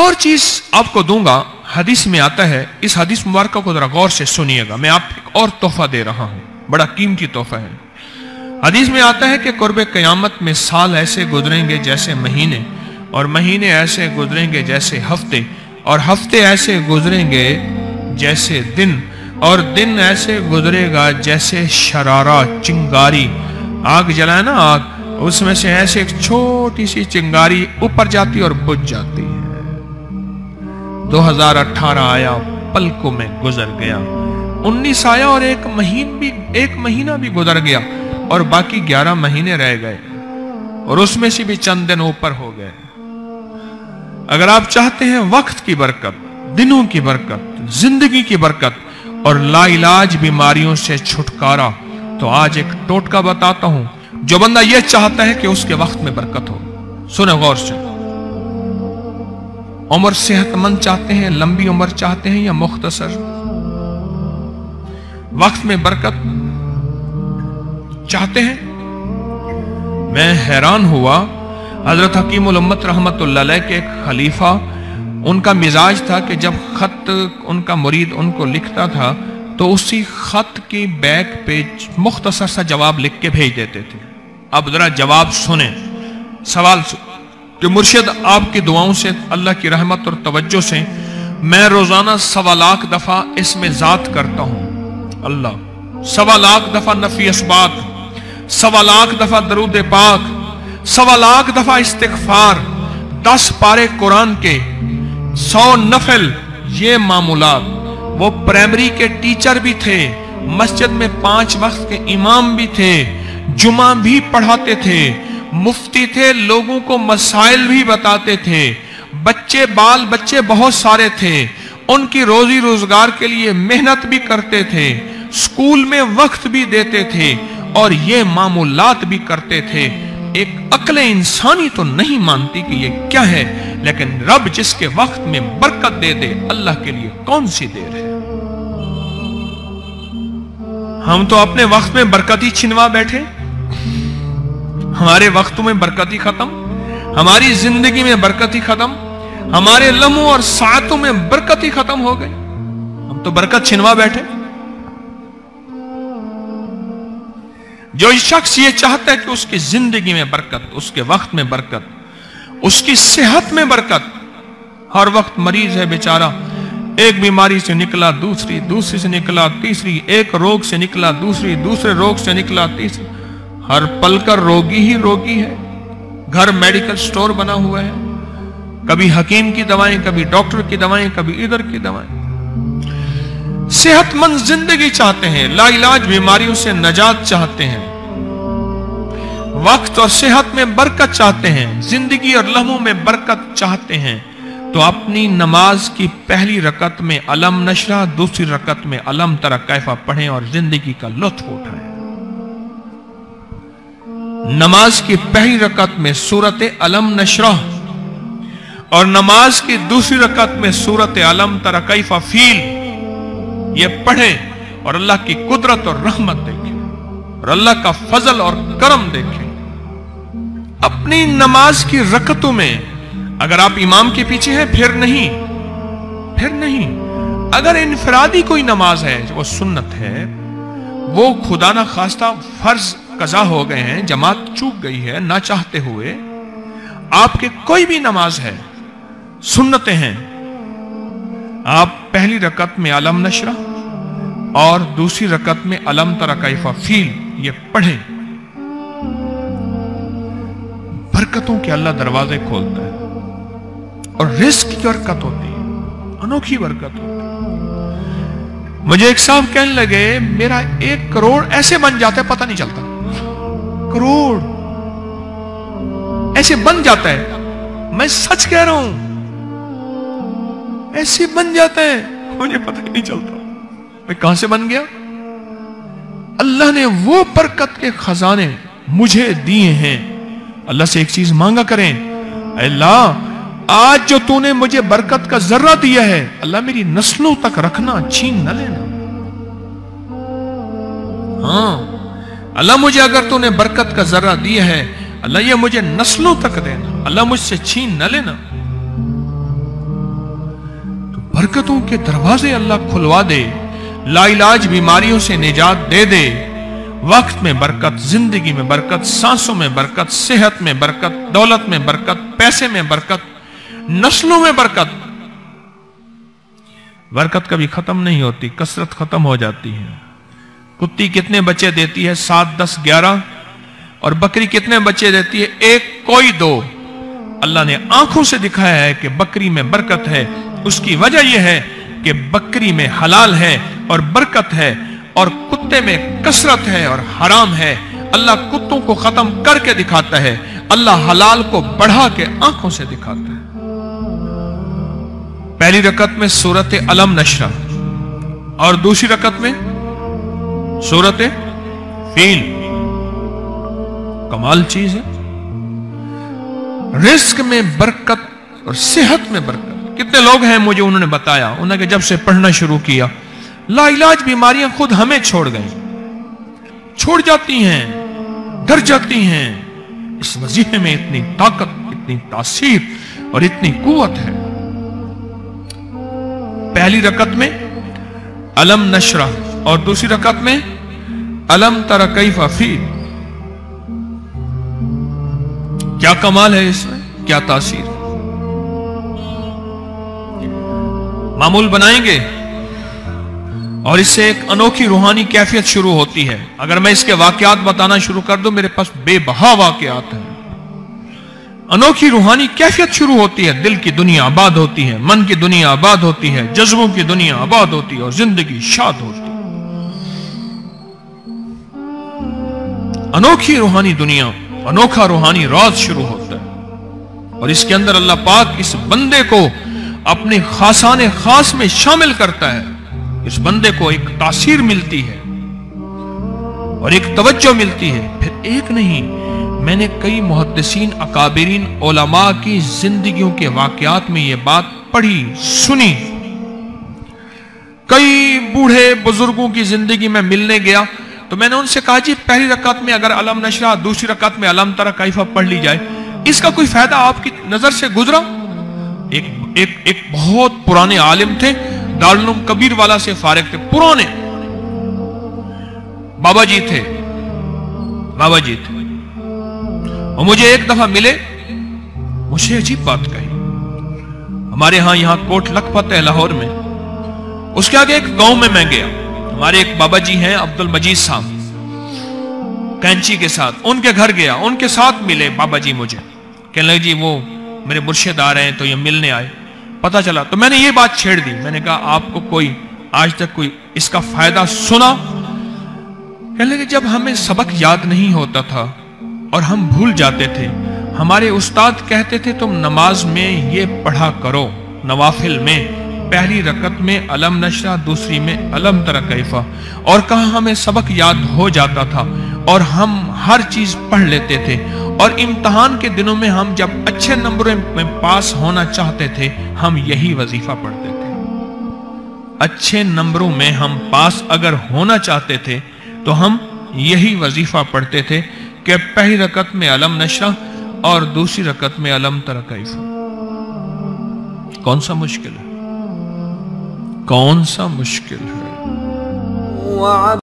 और चीज आपको दूंगा, हदीस में आता है, इस हदीस मुबारक को जरा गौर से सुनिएगा, मैं आपको एक और तोहफा दे रहा हूं, बड़ा कीमती तोहफा है। हदीस में आता है कि कुर्बे क़यामत में साल ऐसे गुजरेंगे जैसे महीने, और महीने ऐसे गुजरेंगे जैसे हफ्ते, और हफ्ते ऐसे गुजरेंगे जैसे दिन, और दिन ऐसे गुजरेगा जैसे शरारा, चिंगारी। आग जलाए ना, आग, उसमें से ऐसे एक छोटी सी चिंगारी ऊपर जाती और बुझ जाती है। 2018 आया, पलकों में गुजर गया। 19 आया और एक महीना भी गुजर गया, और बाकी 11 महीने रह गए, और उसमें से भी चंद दिन ऊपर हो गए। अगर आप चाहते हैं वक्त की बरकत, दिनों की बरकत, जिंदगी की बरकत और लाइलाज बीमारियों से छुटकारा, तो आज एक टोटका बताता हूं। जो बंदा यह चाहता है कि उसके वक्त में बरकत हो, सुनो गौर से। उम्र सेहतमंद चाहते हैं, लंबी उम्र चाहते हैं या मुख्तसर? वक्त में बरकत चाहते हैं? मैं हैरान हुआ, हजरत हकीमुल उम्मत रहमतुल्लाह अलैह के एक खलीफा, उनका मिजाज था कि जब खत उनका मुरीद उनको लिखता था तो उसी खत की बैक पे मुख्तसर सा जवाब लिख के भेज देते थे। अब जरा जवाब सुने, सवाल कि मुर्शिद आपकी दुआओं से, अल्लाह की रहमत और तवज्जो से मैं रोजाना 1.25 लाख दफा इसमें जात करता हूं। अल्लाह, 1.25 लाख दफा नफी अस्बात, 1.25 लाख दफा दरूद पाक, 1.25 लाख दफा इस्तिगफार, 10 पारे कुरान के, 100 नफल, ये मामूलात। वो प्राइमरी के टीचर भी थे, मस्जिद में 5 वक्त के इमाम भी थे, जुमा भी पढ़ाते थे, मुफ्ती थे, लोगों को मसाइल भी बताते थे, बाल बच्चे बहुत सारे थे, उनकी रोजी रोजगार के लिए मेहनत भी करते थे, स्कूल में वक्त भी देते थे, और ये मामूलात भी करते थे। एक अक्ल इंसानी तो नहीं मानती कि ये क्या है, लेकिन रब जिसके वक्त में बरकत दे दे, अल्लाह के लिए कौन सी देर है। हम तो अपने वक्त में बरकत ही छिनवा बैठे, हमारे वक्तों में बरकत ही खत्म, हमारी जिंदगी में बरकत ही खत्म, हमारे लम्हों और सातों में बरकत ही खत्म हो गई। हम तो बरकत छिनवा बैठे। जो शख्स ये चाहता है कि उसकी जिंदगी में बरकत, उसके वक्त में बरकत, उसकी सेहत में बरकत, हर वक्त मरीज है बेचारा, एक बीमारी से निकला दूसरी, दूसरी से निकला तीसरी, एक रोग से निकला दूसरी, दूसरे रोग से निकला तीसरी, हर पल का रोगी ही रोगी है। घर मेडिकल स्टोर बना हुआ है, कभी हकीम की दवाएं, कभी डॉक्टर की दवाएं, कभी इधर की दवाएं। सेहतमंद जिंदगी चाहते हैं, लाइलाज बीमारियों से नजात चाहते हैं, वक्त और सेहत में बरकत चाहते हैं, जिंदगी और लम्हों में बरकत चाहते हैं, तो अपनी नमाज की पहली रकत में अलम नशरा, दूसरी रकत में अलम तरा कैफा पढ़ें और जिंदगी का लुत्फ उठाएं। नमाज की पहली रकत में सूरत अलम नशरा और नमाज की दूसरी रकत में सूरत अलम तरा कैफा फील, ये पढ़ें और अल्लाह की कुदरत और रहमत देखें और अल्लाह का फजल और करम देखें। अपनी नमाज की रकतों में अगर आप इमाम के पीछे हैं फिर नहीं, अगर इनफरादी कोई नमाज है जो वो सुन्नत है, वो खुदा ना खास्ता फर्ज कजा हो गए हैं, जमात चूक गई है ना चाहते हुए, आपके कोई भी नमाज है, सुन्नतें हैं, आप पहली रकत में अलम नशरा और दूसरी रकत में अलम तरा कैफा फील ये पढ़ें। बरकतों के अल्लाह दरवाजे खोलता है और रिस्क की बरकत होती है, अनोखी बरकत होती है। मुझे एक साहब कहने लगे मेरा 1 करोड़ ऐसे बन जाता है पता नहीं चलता, करोड़ ऐसे बन जाता है, मैं सच कह रहा हूं, ऐसे बन जाता है, मुझे पता ही नहीं चलता मैं कहां से बन गया। अल्लाह ने वो बरकत के खजाने मुझे दिए हैं। अल्लाह से एक चीज मांगा करें, अल्लाह आज जो तूने मुझे बरकत का जर्रा दिया है, अल्लाह मेरी नस्लों तक रखना, छीन न लेना। हाँ अल्लाह मुझे अगर तूने बरकत का जर्रा दिया है, अल्लाह ये मुझे नस्लों तक देना, अल्लाह मुझसे छीन न लेना। बरकतों के दरवाजे अल्लाह खुलवा दे, लाइलाज बीमारियों से निजात दे दे, वक्त में बरकत, जिंदगी में बरकत, सांसों में बरकत, सेहत में बरकत, दौलत में बरकत, पैसे में बरकत, नस्लों में बरकत। बरकत कभी खत्म नहीं होती, कसरत खत्म हो जाती है। कुत्ती कितने बच्चे देती है? 7, 10, 11। और बकरी कितने बच्चे देती है? 1, कोई 2। अल्लाह ने आंखों से दिखाया है कि बकरी में बरकत है। उसकी वजह यह है कि बकरी में हलाल है और बरकत है, और कुत्ते में कसरत है और हराम है। अल्लाह कुत्तों को खत्म करके दिखाता है, अल्लाह हलाल को बढ़ा के आंखों से दिखाता है। पहली रकत में सूरत अलम नशरा और दूसरी रकत में सूरत फील। कमाल चीज है। रिस्क में बरकत और सेहत में बरकत। कितने लोग हैं मुझे उन्होंने बताया, उन्होंने जब से पढ़ना शुरू किया लाइलाज बीमारियां खुद हमें छोड़ गई, छोड़ जाती हैं, डर जाती हैं। इस वजीफे में इतनी ताकत, इतनी तासीर और इतनी कुव्वत है। पहली रकत में अलम नशरा और दूसरी रकत में अलम तरा कैफा फील। क्या कमाल है इसमें, क्या तासीर। मामूल बनाएंगे और इससे एक अनोखी रूहानी कैफियत शुरू होती है। अगर मैं इसके वाकयात बताना शुरू कर दूं, मेरे पास बेबहा वाकयात हैं। अनोखी रूहानी कैफियत शुरू होती है, दिल की दुनिया आबाद होती है, मन की दुनिया आबाद होती है, जज्बों की दुनिया आबाद होती है और जिंदगी शाद होती है। अनोखी रूहानी दुनिया, अनोखा रूहानी राज शुरू होता है और इसके अंदर अल्लाह पाक इस बंदे को अपने खासाने खास में शामिल करता है। इस बंदे को एक तासीर मिलती है और एक तवज्जो मिलती है। फिर एक नहीं, मैंने कई मुहद्दिसीन अकाबिरीन उलमा की जिंदगियों के वाकयात में यह बात पढ़ी, सुनी। कई बूढ़े बुजुर्गों की जिंदगी में मिलने गया तो मैंने उनसे कहा, जी पहली रकात में अगर अलम नशरा, दूसरी रकात में अलम तरा कैफा पढ़ ली जाए, इसका कोई फायदा आपकी नजर से गुजरा? एक बहुत पुराने आलिम थे, दारुल उलूम कबीर वाला से फारिग थे, पुराने बाबा जी थे। और मुझे एक दफा मिले, मुझे अजीब बात कही। हमारे यहां कोट लखपत है लाहौर में, उसके आगे एक गांव में मैं गया। हमारे एक बाबा जी हैं अब्दुल मजीद साहब, कैंची के साथ, उनके घर गया, उनके साथ मिले बाबा जी। मुझे कहने लगे, जी वो मेरे मुर्शिद आ रहे हैं तो ये मिलने आए। पता चला तो मैंने ये बात छेड़ दी। मैंने कहा, आपको कोई आज तक कोई इसका फायदा सुना? कहने लगे, जब हमें सबक याद नहीं होता था और हम भूल जाते थे, हमारे उस्ताद कहते थे तुम नमाज में ये पढ़ा करो, नवाफिल में पहली रकत में अलम नशरा, दूसरी में अलम तरा कैफा। और कहा हमें सबक याद हो जाता था और हम हर चीज पढ़ लेते थे। और इम्तिहान के दिनों में हम जब अच्छे नंबरों में पास होना चाहते थे, हम यही वजीफा पढ़ते थे। अच्छे नंबरों में हम पास अगर होना चाहते थे तो हम यही वजीफा पढ़ते थे कि पहली रकत में अलम नशरा और दूसरी रकत में अलम तरा कैफा। कौन सा मुश्किल है, कौन सा मुश्किल है।